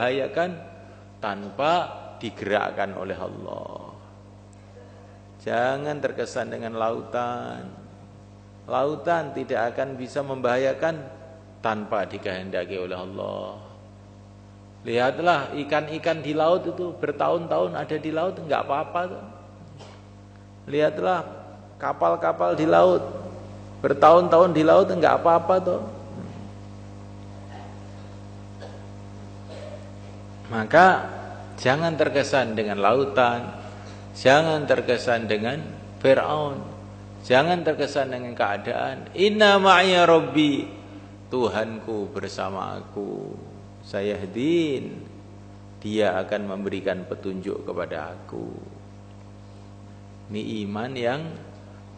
membahayakan tanpa digerakkan oleh Allah. Jangan terkesan dengan lautan. Lautan tidak akan bisa membahayakan tanpa dikehendaki oleh Allah. Lihatlah ikan-ikan di laut itu bertahun-tahun ada di laut, enggak apa-apa tuh. Lihatlah kapal-kapal di laut bertahun-tahun di laut, enggak apa-apa tuh. Maka jangan terkesan dengan lautan, jangan terkesan dengan Fir'aun, jangan terkesan dengan keadaan. Inna ma'iya Rabbi, Tuhanku bersama aku. Sayahdin, Dia akan memberikan petunjuk kepada aku. Ini iman yang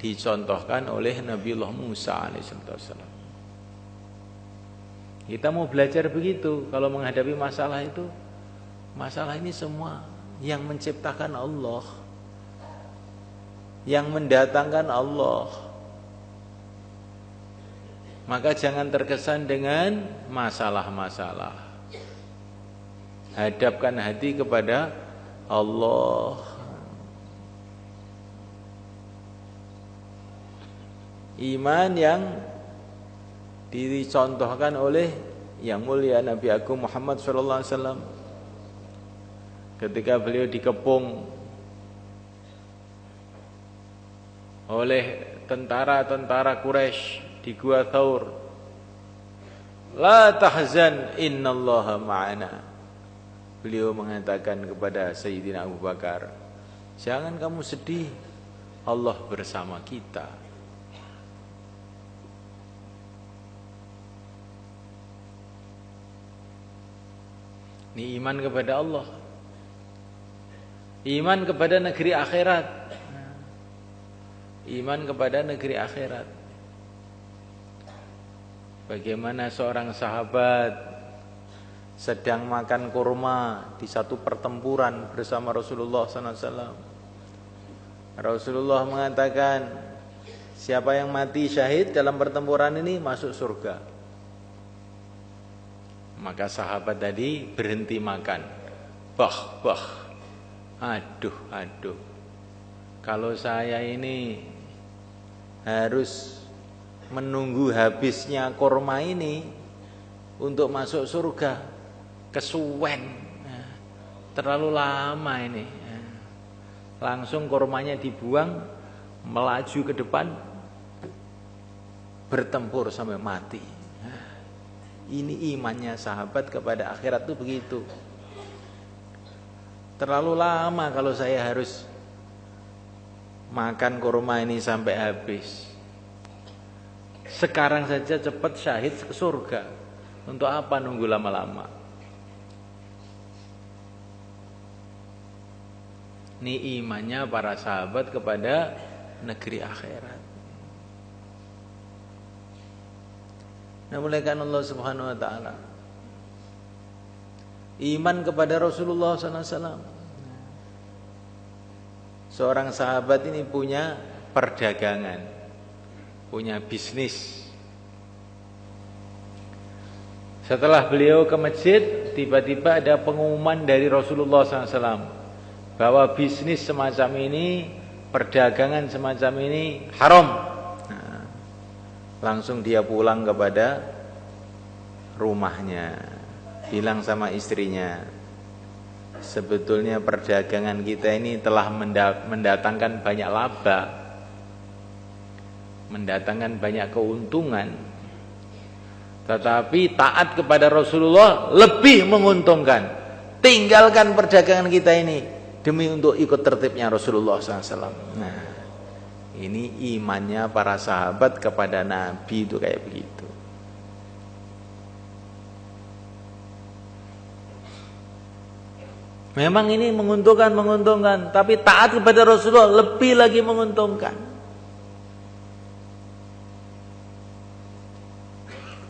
dicontohkan oleh Nabiullah Musa alaihissalam. Kita mau belajar begitu kalau menghadapi masalah itu. Masalah ini semua yang menciptakan Allah, yang mendatangkan Allah. Maka jangan terkesan dengan masalah-masalah. Hadapkan hati kepada Allah. Iman yang dicontohkan oleh yang mulia Nabi Agung Muhammad SAW ketika beliau dikepung oleh tentara-tentara Quraisy di Gua Thaur. La tahzan innallaha ma'ana. Beliau mengatakan kepada Sayyidina Abu Bakar, jangan kamu sedih, Allah bersama kita. Ini iman kepada Allah, iman kepada negeri akhirat, iman kepada negeri akhirat. Bagaimana seorang sahabat sedang makan kurma di satu pertempuran bersama Rasulullah SAW. Rasulullah mengatakan, siapa yang mati syahid dalam pertempuran ini masuk surga. Maka sahabat tadi berhenti makan. Bah. Aduh. Kalau saya ini harus menunggu habisnya kurma ini untuk masuk surga, kesuwen, terlalu lama ini. Langsung kurmanya dibuang, melaju ke depan, bertempur sampai mati. Ini imannya sahabat kepada akhirat itu begitu. Terlalu lama kalau saya harus makan kurma ini sampai habis. Sekarang saja cepat syahid ke surga. Untuk apa nunggu lama-lama? Ini imannya para sahabat kepada negeri akhirat. Namuliakan Allah Subhanahu wa taala. Iman kepada Rasulullah SAW. Seorang sahabat ini punya perdagangan, punya bisnis. Setelah beliau ke masjid, tiba-tiba ada pengumuman dari Rasulullah SAW bahwa bisnis semacam ini, perdagangan semacam ini haram. Langsung dia pulang kepada rumahnya, bilang sama istrinya, sebetulnya perdagangan kita ini telah mendatangkan banyak laba, mendatangkan banyak keuntungan, tetapi taat kepada Rasulullah lebih menguntungkan. Tinggalkan perdagangan kita ini demi untuk ikut tertibnya Rasulullah SAW. Nah, ini imannya para sahabat kepada Nabi itu kayak begitu. Memang ini menguntungkan, tapi taat kepada Rasulullah lebih lagi menguntungkan.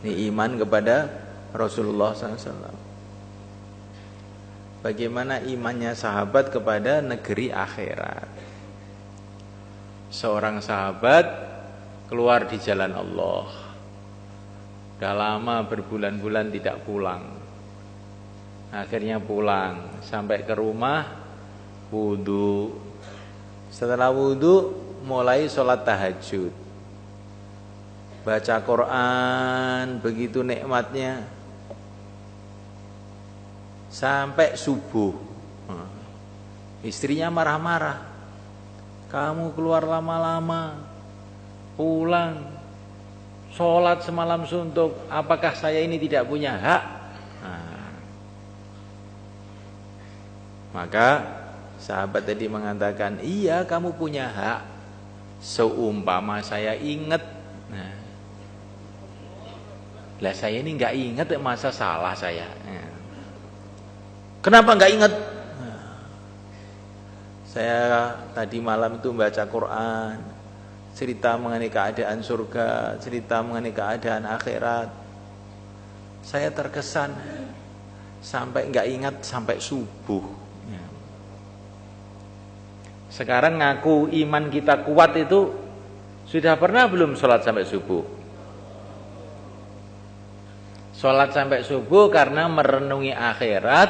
Ini iman kepada Rasulullah SAW. Bagaimana imannya sahabat kepada negeri akhirat? Seorang sahabat keluar di jalan Allah, udah lama berbulan-bulan tidak pulang. Akhirnya pulang, sampai ke rumah wudu. Setelah wudu mulai sholat tahajud, baca Quran, begitu nikmatnya sampai subuh. Istrinya marah-marah, kamu keluar lama-lama, pulang, sholat semalam suntuk, apakah saya ini tidak punya hak? Maka sahabat tadi mengatakan, iya kamu punya hak, seumpama saya ingat. Lah saya ini nggak ingat, masa salah saya? Kenapa nggak ingat? Saya tadi malam itu baca Quran, cerita mengenai keadaan surga, cerita mengenai keadaan akhirat. Saya terkesan sampai nggak ingat sampai subuh. Sekarang ngaku iman kita kuat itu sudah pernah belum sholat sampai subuh? Sholat sampai subuh karena merenungi akhirat,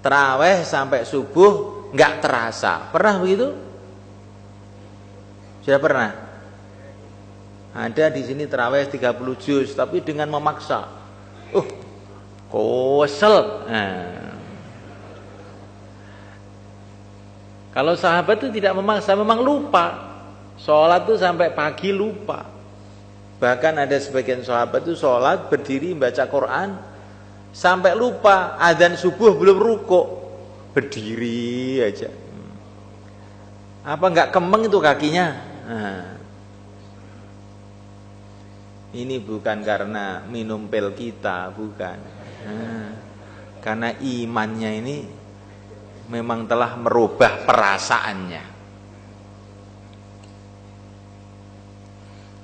tarawih sampai subuh nggak terasa. Pernah begitu? Sudah pernah? Ada di sini tarawih 30 juz, tapi dengan memaksa. Kesel. Kalau sahabat itu tidak memaksa, memang lupa. Sholat itu sampai pagi lupa. Bahkan ada sebagian sahabat itu sholat, berdiri, baca Quran, sampai lupa, adzan subuh belum rukuk, berdiri aja. Apa enggak kemeng itu kakinya? Ini bukan karena minum pil kita, bukan. Karena imannya ini memang telah merubah perasaannya.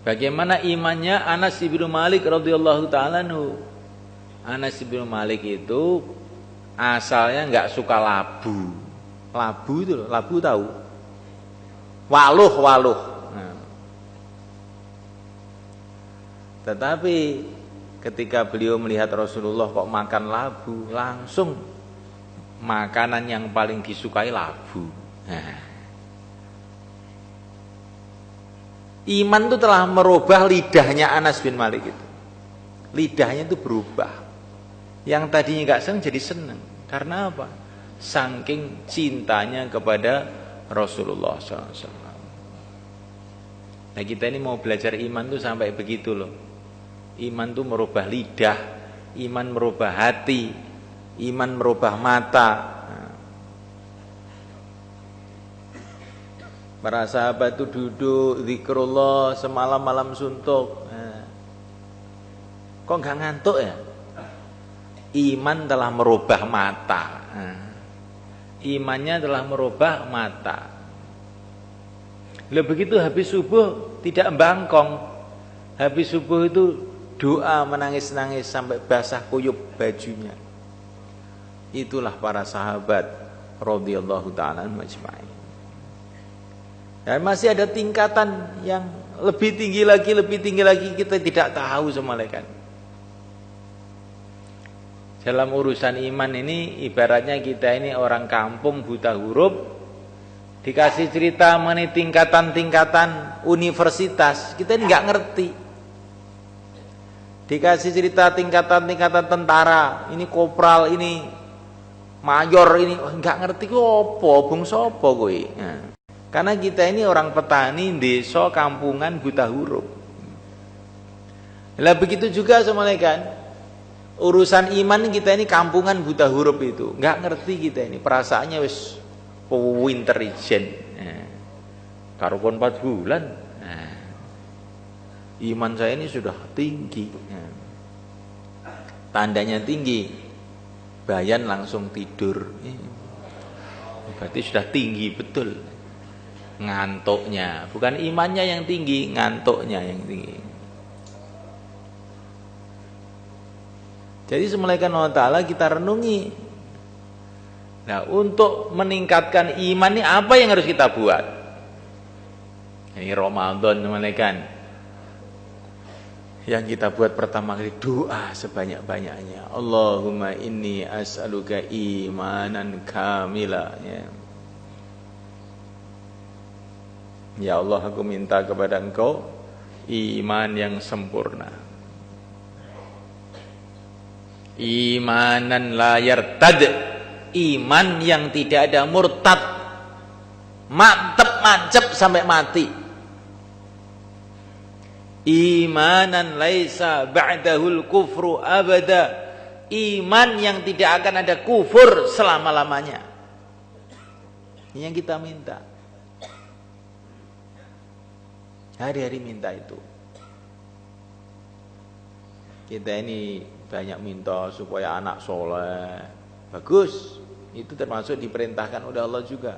Bagaimana imannya Anas bin Malik radhiyallahu taala anhu. Anas bin Malik itu asalnya enggak suka labu. Labu itu, labu tahu? Waluh. Tetapi ketika beliau melihat Rasulullah kok makan labu, langsung makanan yang paling disukai labu. Iman itu telah merubah lidahnya Anas bin Malik itu. Lidahnya itu berubah. Yang tadinya enggak senang jadi senang. Karena apa? Saking cintanya kepada Rasulullah SAW. Nah kita ini mau belajar iman tuh sampai begitu loh. Iman tuh merubah lidah, iman merubah hati, iman merubah mata. Para sahabat itu duduk zikrullah semalam-malam suntuk. Kok enggak ngantuk ya? Iman telah merubah mata. Imannya telah merubah mata. Lah begitu habis subuh tidak bangkong. Habis subuh itu doa menangis-nangis sampai basah kuyup bajunya. Itulah para sahabat radhiyallahu ta'ala majma'in. Dan masih ada tingkatan yang lebih tinggi lagi kita tidak tahu semalekan. Dalam urusan iman ini ibaratnya kita ini orang kampung buta huruf, dikasih cerita mengenai tingkatan-tingkatan universitas, kita ini nggak ngerti. Dikasih cerita tingkatan-tingkatan tentara, ini kopral, ini mayor, ini nggak ngerti ku opo, bung sopo kowe. Karena kita ini orang petani, desa, kampungan, buta huruf. Lah begitu juga semalekan. Urusan iman kita ini kampungan buta huruf itu, nggak ngerti kita ini. Perasaannya wis intelijen. Karo kon 4 bulan. Iman saya ini sudah tinggi. Tandanya tinggi, bayan langsung tidur. Berarti sudah tinggi betul. Ngantuknya, bukan imannya yang tinggi, ngantuknya yang tinggi. Jadi semulaikan Allah Ta'ala kita renungi. Nah untuk meningkatkan iman ini apa yang harus kita buat? Ini Ramadan semulaikan. yang kita buat pertama kali doa sebanyak-banyaknya. Allahumma inni as'aluka imanan kamila. Ya Allah, aku minta kepada Engkau iman yang sempurna. Imanan la yartad, iman yang tidak ada murtad, mantep mancep sampai mati. Imanan laisa ba'dahul kufru abada, iman yang tidak akan ada kufur selama-lamanya. Ini yang kita minta. Hari-hari minta itu. Kita ini banyak minta supaya anak soleh. Bagus. Itu termasuk diperintahkan oleh Allah juga.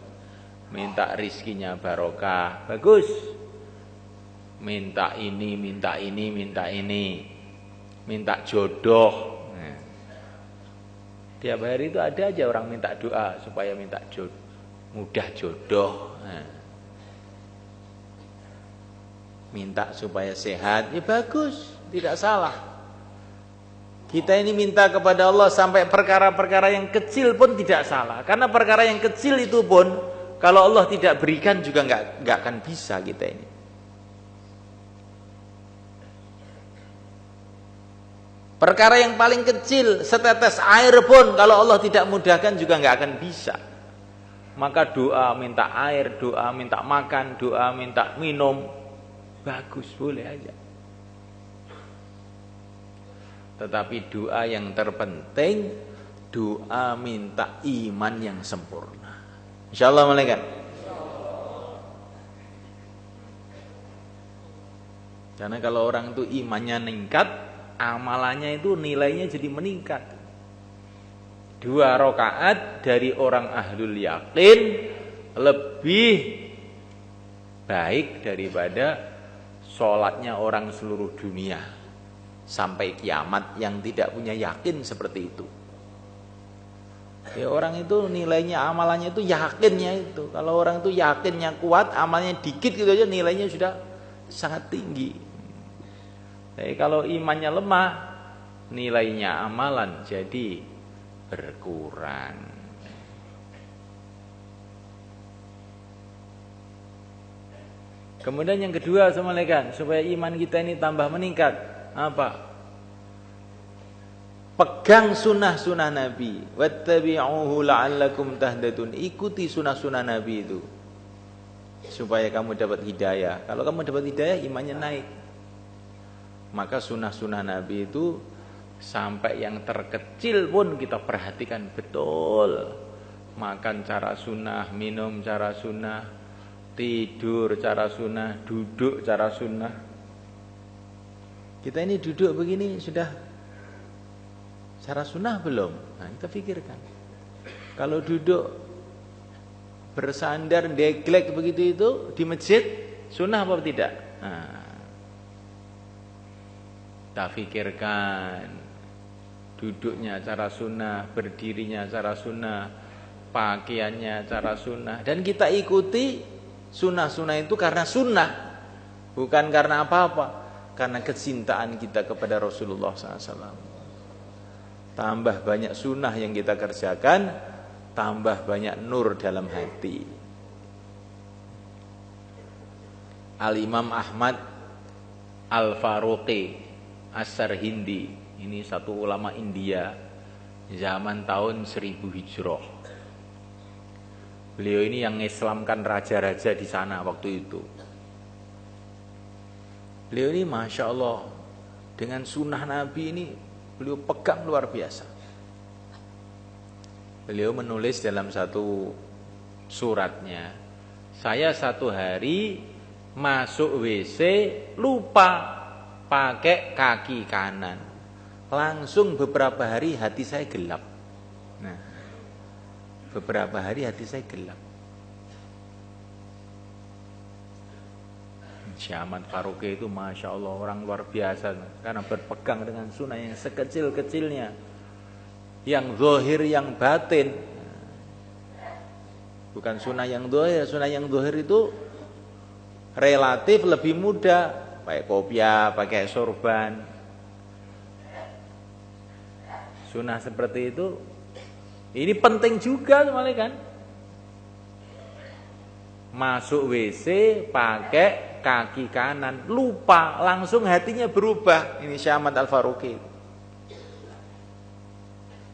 Minta rizkinya barokah. Bagus. Minta ini, minta ini, minta ini. Minta jodoh. Tiap hari itu ada aja orang minta doa supaya minta jodoh, mudah jodoh. Minta supaya sehat, ya bagus, tidak salah. Kita ini minta kepada Allah sampai perkara-perkara yang kecil pun tidak salah. Karena perkara yang kecil itu pun kalau Allah tidak berikan juga nggak akan bisa kita ini. Perkara yang paling kecil, setetes air pun kalau Allah tidak mudahkan juga nggak akan bisa. Maka doa minta air, doa minta makan, doa minta minum, bagus, boleh aja. Tetapi doa yang terpenting, doa minta iman yang sempurna. Insyaallah malaikat. Karena kalau orang itu imannya meningkat, amalannya itu nilainya jadi meningkat. 2 rakaat dari orang ahlul yakin lebih baik daripada sholatnya orang seluruh dunia sampai kiamat yang tidak punya yakin seperti itu. Ya, orang itu nilainya amalannya itu yakinnya itu. Kalau orang itu yakinnya kuat, amalnya dikit gitu aja nilainya sudah sangat tinggi. Tapi kalau imannya lemah, nilainya amalan jadi berkurang. Kemudian yang kedua, assalamualaikum, supaya iman kita ini tambah meningkat, apa? Pegang sunnah-sunnah Nabi. Wattabi'uhu la'allakum tahtadun. Ikuti sunnah-sunnah Nabi itu supaya kamu dapat hidayah. Kalau kamu dapat hidayah, imannya naik. Maka sunnah-sunnah Nabi itu sampai yang terkecil pun kita perhatikan betul. Makan cara sunnah, minum cara sunnah, tidur cara sunnah, duduk cara sunnah. Kita ini duduk begini sudah cara sunnah belum? Nah, kita pikirkan. Kalau duduk bersandar deglek begitu itu di masjid, sunnah apa tidak? Nah, kita pikirkan. Duduknya cara sunnah, berdirinya cara sunnah, pakaiannya cara sunnah. Dan kita ikuti sunnah-sunnah itu karena sunnah, bukan karena apa-apa. Karena kecintaan kita kepada Rasulullah SAW. Tambah banyak sunnah yang kita kerjakan, tambah banyak nur dalam hati. Al-Imam Ahmad Al-Faruqi As-Sarhindi, ini satu ulama India zaman tahun 1000 Hijrah. Beliau ini yang mengislamkan raja-raja di sana waktu itu. Beliau ini Masya Allah, dengan sunnah Nabi ini beliau pegang luar biasa. Beliau menulis dalam satu suratnya, saya satu hari masuk WC lupa pakai kaki kanan. Langsung beberapa hari hati saya gelap. Nah, beberapa hari hati saya gelap. Syekh Ahmad Faruqi itu Masya Allah orang luar biasa, karena berpegang dengan sunnah yang sekecil-kecilnya, yang zahir yang batin. Bukan sunnah yang zahir. Sunnah yang zahir itu relatif lebih mudah. pakai kopiah, pakai sorban. Sunnah seperti itu ini penting juga malah kan. Masuk WC pakai kaki kanan, lupa langsung hatinya berubah. Ini Syekh Ahmad Al-Faruqi.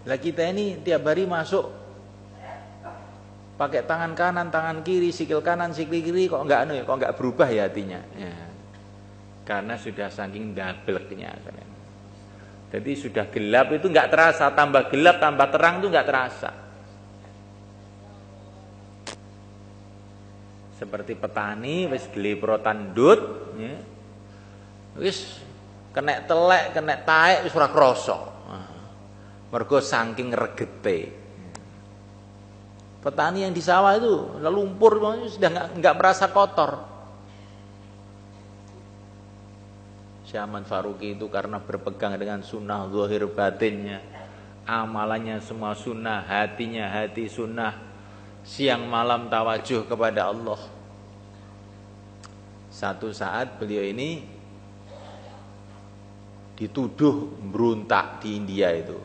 Lah kita ini tiap hari masuk pakai tangan kanan, tangan kiri, sikil kanan, sikil kiri, kok enggak berubah ya hatinya. Ya. Karena sudah saking dableknya. Jadi sudah gelap itu enggak terasa, tambah gelap, tambah terang itu enggak terasa. Seperti petani wis gleprotan ndut, ya. Wis kena telek, kena taek wis ora krasa. Mergo saking regete. Petani yang di sawah itu lumpur sudah enggak merasa kotor. Syekh Ahmad Faruqi itu karena berpegang dengan sunnah zahir batinnya, amalannya semua sunnah, hatinya hati sunnah, siang malam tawajuh kepada Allah. Satu saat beliau ini dituduh berontak di India itu,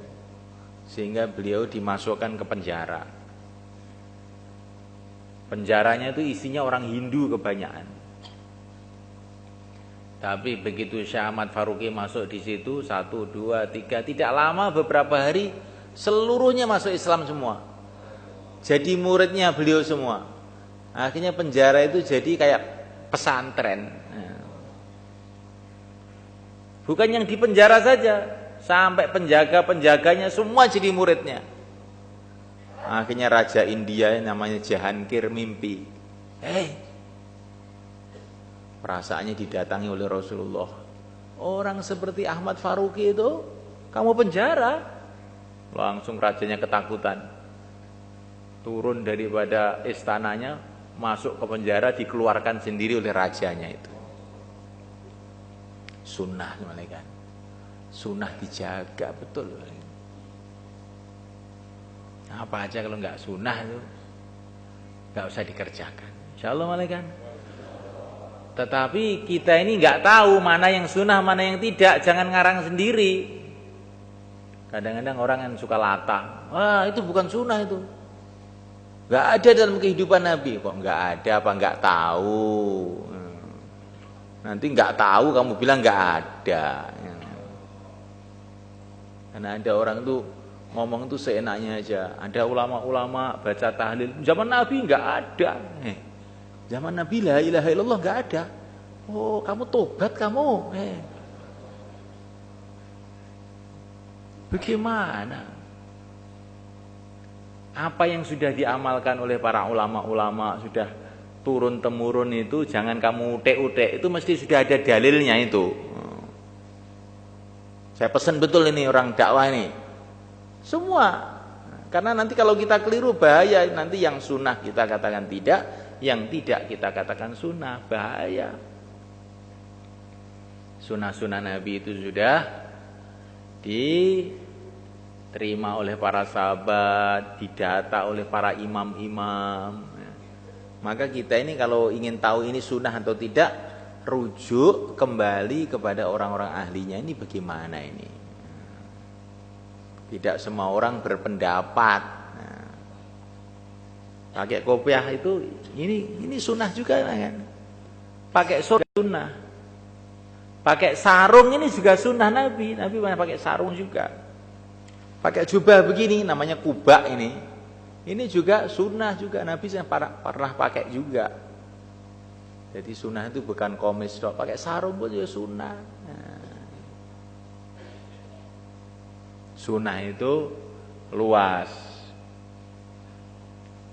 sehingga beliau dimasukkan ke penjara. Penjaranya itu isinya orang Hindu kebanyakan. Tapi begitu Syekh Ahmad Faruqi masuk di situ 1, 2, 3, tidak lama beberapa hari seluruhnya masuk Islam semua. Jadi muridnya beliau semua. Akhirnya penjara itu jadi kayak pesantren. Bukan yang di penjara saja, sampai penjaga-penjaganya semua jadi muridnya. Akhirnya Raja India namanya Jahangir mimpi. Perasaannya didatangi oleh Rasulullah. Orang seperti Ahmad Faruqi itu kamu penjara. Langsung rajanya ketakutan. Turun daripada istananya, masuk ke penjara, dikeluarkan sendiri oleh rajanya itu. Sunnah kan. Sunnah dijaga betul. Apa aja kalau enggak sunnah itu enggak usah dikerjakan. Insyaallah kan. Tetapi kita ini nggak tahu mana yang sunnah, mana yang tidak. Jangan ngarang sendiri. Kadang-kadang orang yang suka latah. Wah itu bukan sunnah itu. Nggak ada dalam kehidupan Nabi. Kok nggak ada apa nggak tahu. Nanti nggak tahu kamu bilang nggak ada. Karena ada orang tuh ngomong tuh seenaknya aja. Ada ulama-ulama baca tahlil. Zaman Nabi nggak ada. Zaman Nabi la ilaha illallah enggak ada. Oh, kamu tobat kamu. Bagaimana? Apa yang sudah diamalkan oleh para ulama-ulama sudah turun temurun itu jangan kamu utek-utek, itu mesti sudah ada dalilnya itu. Saya pesan betul ini orang dakwah ini. Semua. Karena nanti kalau kita keliru bahaya, nanti yang sunnah kita katakan tidak, yang tidak kita katakan sunnah, bahaya. Sunnah-sunnah Nabi itu sudah diterima oleh para sahabat, didata oleh para imam-imam. Maka kita ini kalau ingin tahu ini sunnah atau tidak, rujuk kembali kepada orang-orang ahlinya. Ini bagaimana ini? Tidak semua orang berpendapat. Pakai kopiah itu ini sunnah juga kan. Pakai sunnah. Pakai sarung ini juga sunnah Nabi. Nabi pernah pakai sarung juga. Pakai jubah begini namanya kubah ini. Ini juga sunnah juga Nabi pernah pakai juga. Jadi sunnah itu bukan komis dok. Pakai sarung pun juga sunnah. Sunnah itu luas.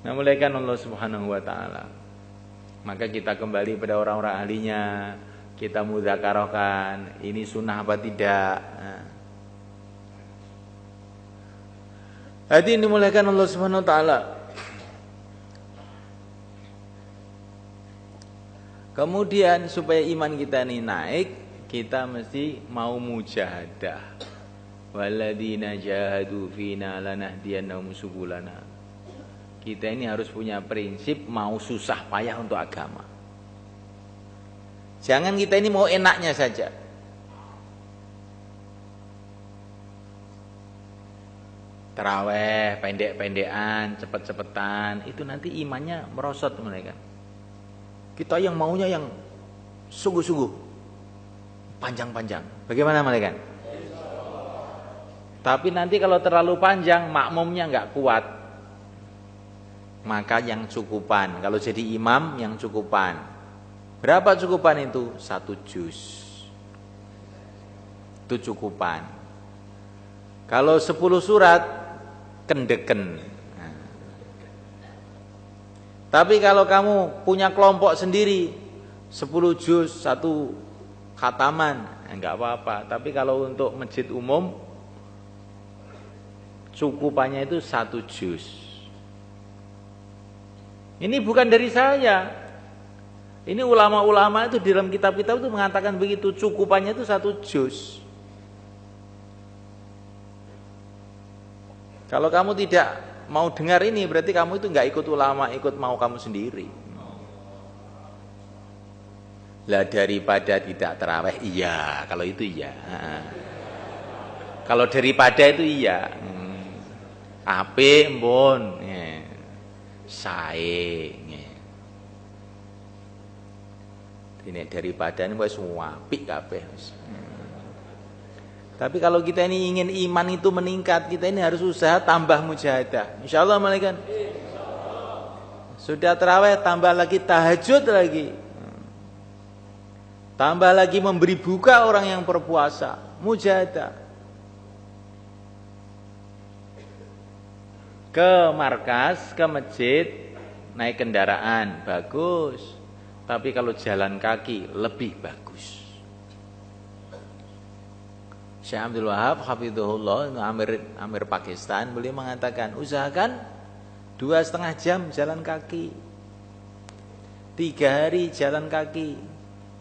Nah, mulaikan Allah Subhanahu wa taala. Maka kita kembali pada orang-orang ahlinya, kita mudzakarahkan ini sunnah apa tidak. Hadirin dimulakan Allah Subhanahu wa taala. Kemudian supaya iman kita ini naik, kita mesti mau mujahadah. Walladzina jahadu fina lanahdiyannahum subulana. Kita ini harus punya prinsip mau susah payah untuk agama. Jangan kita ini mau enaknya saja. Taraweh, pendek-pendekan, cepet-cepetan, itu nanti imannya merosot mereka. Kita yang maunya yang sungguh-sungguh, panjang-panjang. Bagaimana mereka? Tapi nanti kalau terlalu panjang, makmumnya nggak kuat. Maka yang cukupan. Kalau jadi imam, yang cukupan. Berapa cukupan itu? 1 juz. Itu cukupan. Kalau 10 surat, kendeken. Nah. Tapi kalau kamu punya kelompok sendiri 10 juz 1 khataman, enggak apa-apa. Tapi kalau untuk masjid umum cukupannya itu 1 juz. Ini bukan dari saya. Ini ulama-ulama itu di dalam kitab-kitab itu mengatakan begitu, cukupannya itu 1 juz. Kalau kamu tidak mau dengar ini, berarti kamu itu enggak ikut ulama, ikut mau kamu sendiri. Lah daripada tidak tarawih, iya. Kalau itu iya. Kalau daripada itu iya. Ape mbon, sae. Ini daripada ini wis apik kabeh. Tapi kalau kita ini ingin iman itu meningkat, kita ini harus usaha tambah mujahadah. Insyaallah malaikat. Sudah tarawih, tambah lagi tahajud lagi. Tambah lagi memberi buka orang yang berpuasa, mujahadah. Ke markas, ke masjid, naik kendaraan, bagus. Tapi kalau jalan kaki lebih bagus. Syekh Abdul Wahab hafizahullah, Amir Pakistan, beliau mengatakan usahakan 2,5 jam jalan kaki, 3 hari jalan kaki,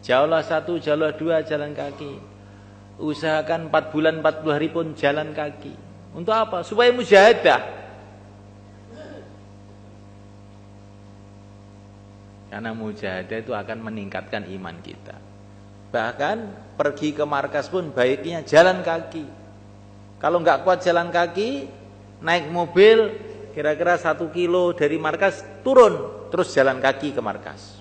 jauhlah 1, jauhlah 2 jalan kaki, usahakan 4 bulan 40 hari pun jalan kaki. Untuk apa? Supaya mujahadah. Karena mujahadah itu akan meningkatkan iman kita. Bahkan pergi ke markas pun baiknya jalan kaki. Kalau nggak kuat jalan kaki, naik mobil kira-kira 1 kilo dari markas turun, terus jalan kaki ke markas.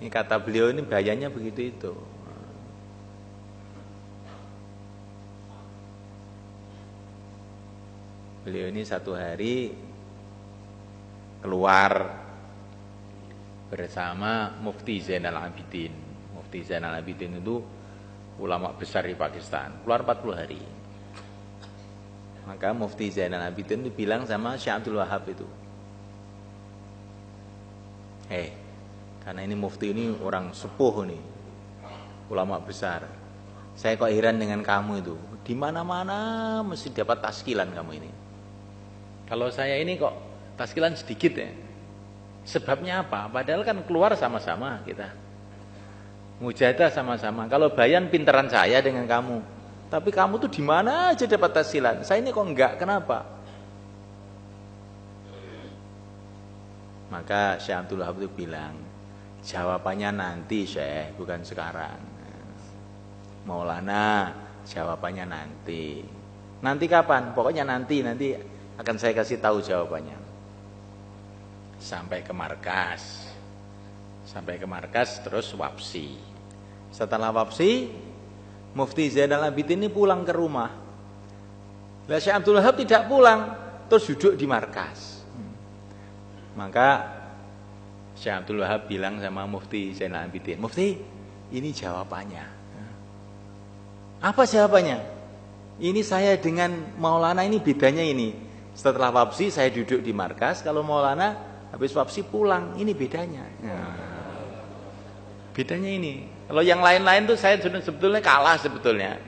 Ini kata beliau, ini bahayanya begitu itu. Beliau ini 1 hari keluar bersama Mufti Zainal Abidin. Mufti Zainal Abidin itu ulama besar di Pakistan, keluar 40 hari. Maka Mufti Zainal Abidin itu bilang sama Syekh Abdul Wahab itu, karena ini Mufti ini orang sepuh nih, ulama besar. Saya kok heran dengan kamu itu, di mana-mana mesti dapat taskilan kamu ini. Kalau saya ini kok taskilan sedikit ya. Sebabnya apa? Padahal kan keluar sama-sama kita. Mujahadah sama-sama. Kalau bayan pinteran saya dengan kamu. Tapi kamu tuh di mana aja dapat taskilan. Saya ini kok enggak, kenapa? Maka Syekh Abdul Wahab itu bilang, jawabannya nanti Syekh, bukan sekarang. Maulana, jawabannya nanti. Nanti kapan? Pokoknya nanti akan saya kasih tahu jawabannya. Sampai ke markas terus wapsi. Setelah wapsi, Mufti Zainal Abidin ini pulang ke rumah. Lah Syekh Abdul Wahab tidak pulang, terus duduk di markas. Maka Syekh Abdul Wahab bilang sama Mufti Zainal Abidin, Mufti, ini jawabannya. Apa jawabannya? Ini saya dengan Maulana ini bedanya ini. Setelah wapsi saya duduk di markas, kalau Maulana habis wapsi pulang, ini bedanya. Bedanya ini. Kalau yang lain-lain tuh saya sebetulnya kalah sebetulnya.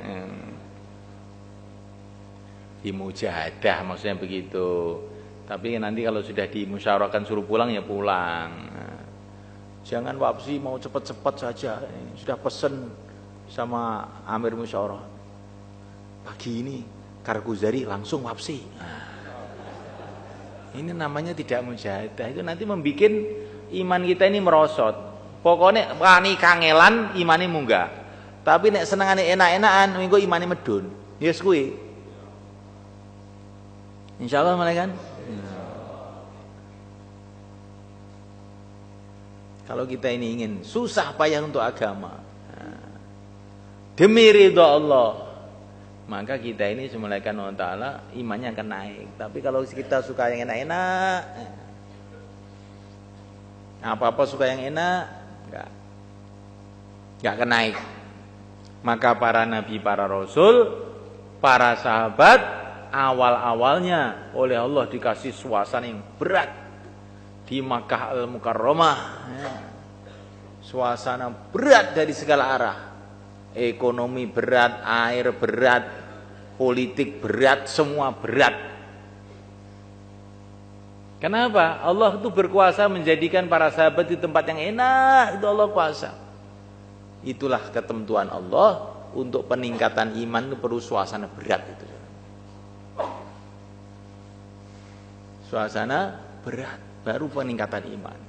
Di mujahadah maksudnya begitu. Tapi nanti kalau sudah dimusyawarahkan suruh pulang ya pulang. Jangan wapsi mau cepat-cepat saja. Sudah pesen sama Amir Musyawarah. Pagi ini Karguzari langsung wapsi. Ini namanya tidak mujahadah. Itu nanti membuat iman kita ini merosot. Pokoknya wani kangelan imane munggah. Tapi nek senengane enak-enakan mengko imane medun. Ya wis kuwi. Insyaallah malah kan. Kalau kita ini ingin susah payah untuk agama, demi ridha Allah, maka kita ini semulaikan Allah Ta'ala imannya akan naik. Tapi kalau kita suka yang enak-enak, apa-apa suka yang enak, enggak akan naik. Maka para nabi, para rasul, para sahabat awal-awalnya oleh Allah dikasih suasana yang berat di Makkah Al-Mukarramah, suasana berat dari segala arah. Ekonomi berat, air berat, politik berat, semua berat. Kenapa? Allah itu berkuasa menjadikan para sahabat di tempat yang enak, itu Allah kuasa. Itulah ketentuan Allah untuk peningkatan iman itu perlu suasana berat itu. Suasana berat baru peningkatan iman.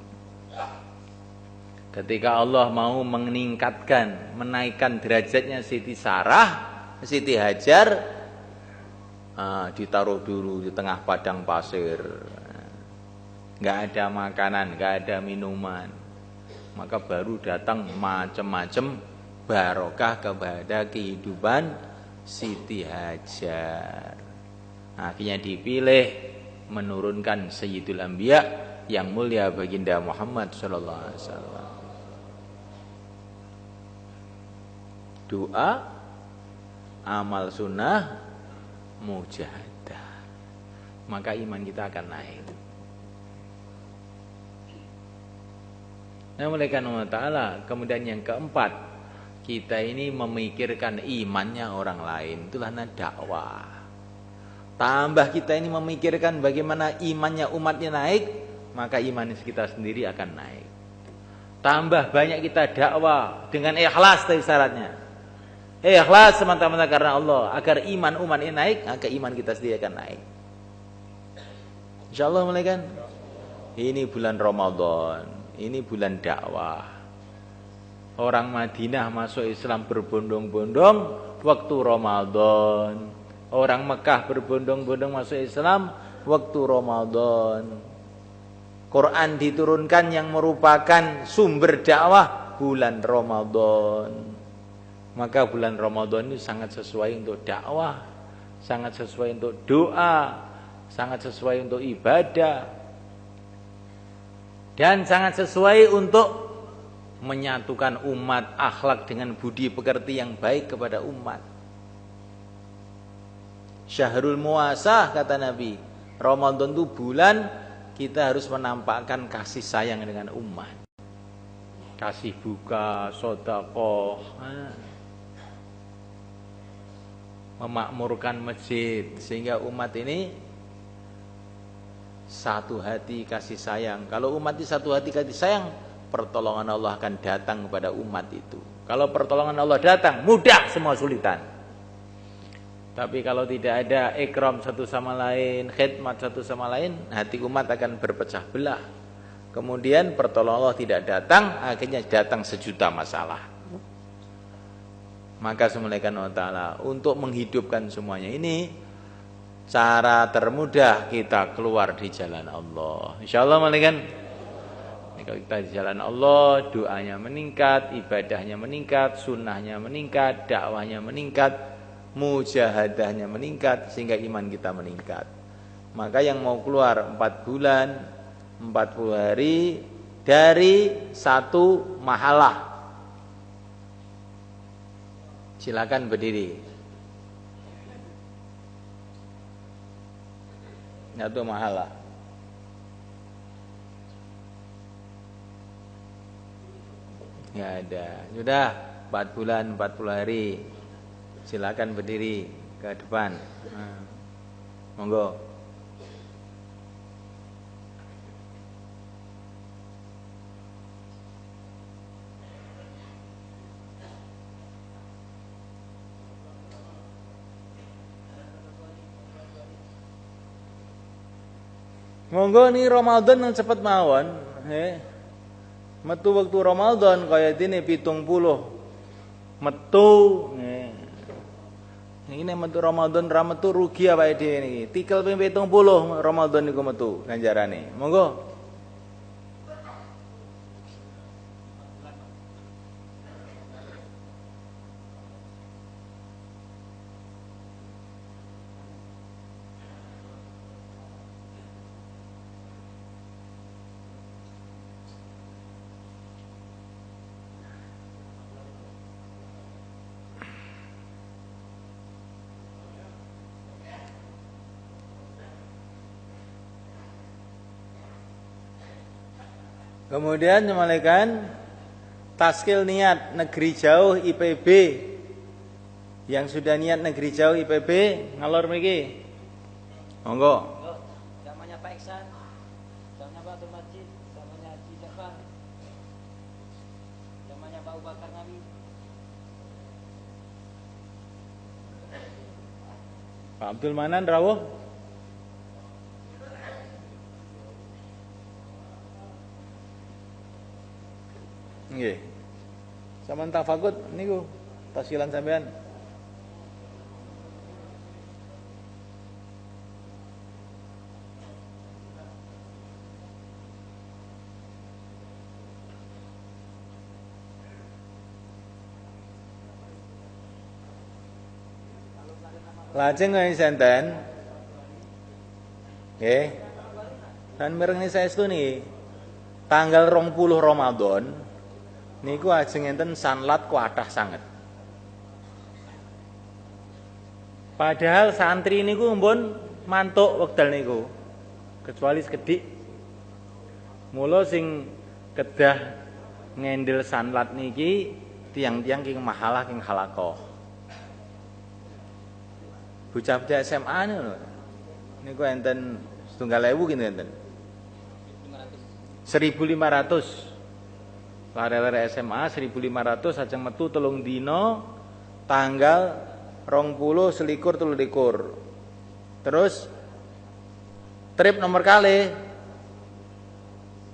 Ketika Allah mau meningkatkan, menaikkan derajatnya Siti Sarah, Siti Hajar, ditaruh dulu di tengah padang pasir, nggak ada makanan, nggak ada minuman, maka baru datang macam-macam barokah kepada kehidupan Siti Hajar. Akhirnya dipilih menurunkan Sayyidul Anbiya yang mulia baginda Muhammad sallallahu alaihi wasallam. Doa, amal sunnah, mujahadah, maka iman kita akan naik. Nah, oleh karena Allah Ta'ala, kemudian yang keempat, kita ini memikirkan imannya orang lain, itulah dakwah. Tambah kita ini memikirkan bagaimana imannya umatnya naik, maka iman kita sendiri akan naik. Tambah banyak kita dakwah dengan ikhlas dari syaratnya. Ikhlas semata-mata karena Allah, agar iman umat ini naik, maka iman kita sendiri akan naik. Insyaallah mulai kan. Ini bulan Ramadan, ini bulan dakwah. Orang Madinah masuk Islam berbondong-bondong waktu Ramadan. Orang Mekah berbondong-bondong masuk Islam waktu Ramadan. Quran diturunkan yang merupakan sumber dakwah bulan Ramadan. Maka bulan Ramadan ini sangat sesuai untuk dakwah, sangat sesuai untuk doa, sangat sesuai untuk ibadah, dan sangat sesuai untuk menyatukan umat, akhlak dengan budi pekerti yang baik kepada umat. Syahrul Muasah kata Nabi, Ramadan itu bulan kita harus menampakkan kasih sayang dengan umat. Kasih buka, sedekah, memakmurkan masjid sehingga umat ini satu hati kasih sayang. Kalau umat ini satu hati kasih sayang, pertolongan Allah akan datang kepada umat itu. Kalau pertolongan Allah datang, mudah semua sulitan. Tapi kalau tidak ada ikram satu sama lain, khidmat satu sama lain, hati umat akan berpecah belah. Kemudian pertolongan Allah tidak datang, akhirnya datang sejuta masalah. Maka semulaikan Allah Ta'ala untuk menghidupkan semuanya ini, cara termudah kita keluar di jalan Allah. InsyaAllah malaikan. Kalau kita di jalan Allah, doanya meningkat, ibadahnya meningkat, sunnahnya meningkat, dakwahnya meningkat, mujahadahnya meningkat, sehingga iman kita meningkat. Maka yang mau keluar 4 bulan 40 hari dari satu mahalah, silakan berdiri. Satu mahalah. Nggak ada. Sudah 4 bulan 40 hari. Silakan berdiri ke depan. Monggo. Monggo nih Ramadan yang cepat mawon, Metu waktu Ramadan kaya dene 70 metu. Ini metu Ramadan ra metu rugi awake dhewe niki. Tikel ping 70 Ramadan niku metu ganjarane. Monggo. Kemudian nyemalekan taskil niat negeri jauh IPB. Yang sudah niat negeri jauh IPB ngalor mriki. Monggo. Namanya Pak Iksan, namanya Pak Abdul Majid, namanya Haji Jafar, namanya Pak Ubakar Nabi. Pak Abdul Manan rawuh. Nggih. Saman tafakut niku tasilan sampean. Lajeng kaya senten. Nggih. Dan mireng saestu niki. Tanggal 20 Ramadan niku ajeng enten sanlat kuatah sanget. Padahal santri niku mbon mantuk wekdal niku. Kecuali sekedhik. Mula sing kedah ngendel sanlat niki tiang-tiang king mahalah king halakoh. Bocah-bocah SMA niku enten 7.000 kinten enten. 1.500. Lare-lare SMA 1.500 ajeng metu 3 dina tanggal 20 selikur 23. Terus trip nomor kali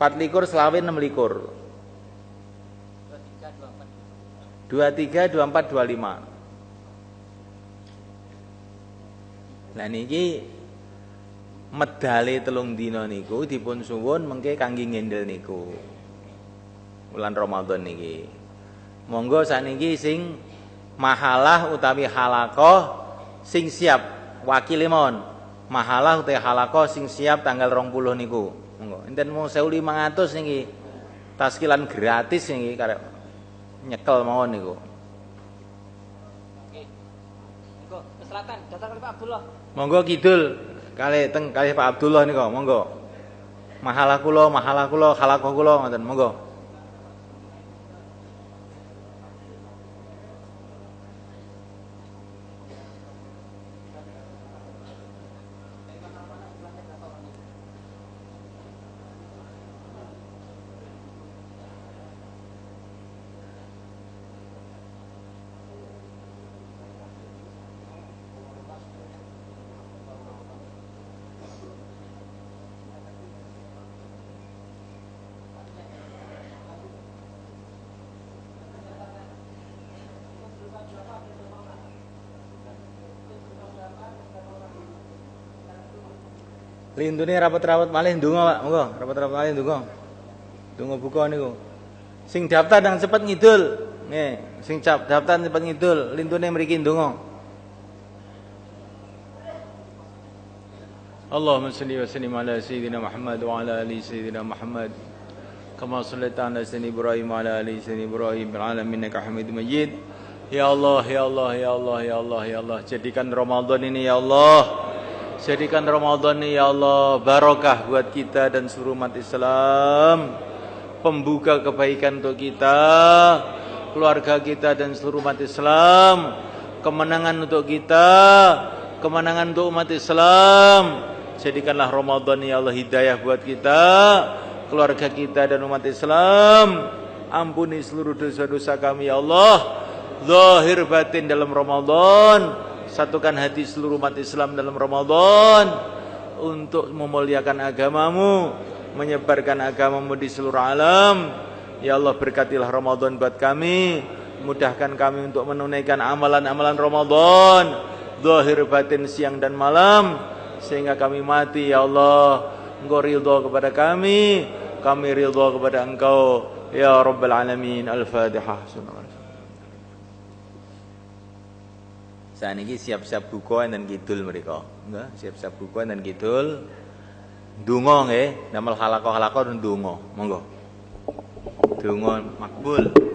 24 selawe 26. 23 24 25. Lah niki medale 3 dina niku dipun suwun mengke kangge ngendel niku. Bulan Ramadan niki. Monggo sakniki sing mahalah utawi halakoh sing siap wakile mon. Mahalah utawi halakoh sing siap tanggal 20 niku. Monggo. Enten mung 1.500 niki. Taskilan gratis niki karep nyekel mawon niku. Oke. Monggo ke selatan, datang ke Pak Abdullah. Monggo kidul kalih Pak Abdullah niku. Monggo. Mahalah kula, halakoh kula ngoten. Monggo. Lintune rapat-rapat malih ndonga Pak, monggo, rapat-rapat malih ndonga. Ndonga buka niku. Sing daftar nang cepet ngidul. Nggih, sing daftar cepet ngidul, lintune mriki ndonga. Allahumma shalli wa sallim ala sayyidina Muhammad wa ala ali sayyidina Muhammad. Kama shallaita ala sayyidina Ibrahim wa ala ali sayyidina Ibrahim fil alamin innaka Hamidum Majid. Ya Allah, ya Allah, ya Allah, ya Allah, ya Allah, jadikan Ramadan ini ya Allah. Jadikan Ramadan ini ya Allah barokah buat kita dan seluruh umat Islam. Pembuka kebaikan untuk kita, keluarga kita dan seluruh umat Islam. Kemenangan untuk kita, kemenangan untuk umat Islam. Jadikanlah Ramadan ya Allah hidayah buat kita, keluarga kita dan umat Islam. Ampuni seluruh dosa-dosa kami ya Allah. Zahir batin dalam Ramadan. Satukan hati seluruh umat Islam dalam Ramadan untuk memuliakan agamamu, menyebarkan agamamu di seluruh alam. Ya Allah, berkatilah Ramadan buat kami, mudahkan kami untuk menunaikan amalan-amalan Ramadan zahir batin, siang dan malam, sehingga kami mati ya Allah Engkau ridha kepada kami ridha kepada Engkau ya Rabbal Alamin. Al-Fatihah. Saat ini siap-siap buka dan kidul mereka. Enggak, siap-siap buka dan kidul. Donga nggih, damel halaqah-halaqah dan donga. Monggo. Donga makbul.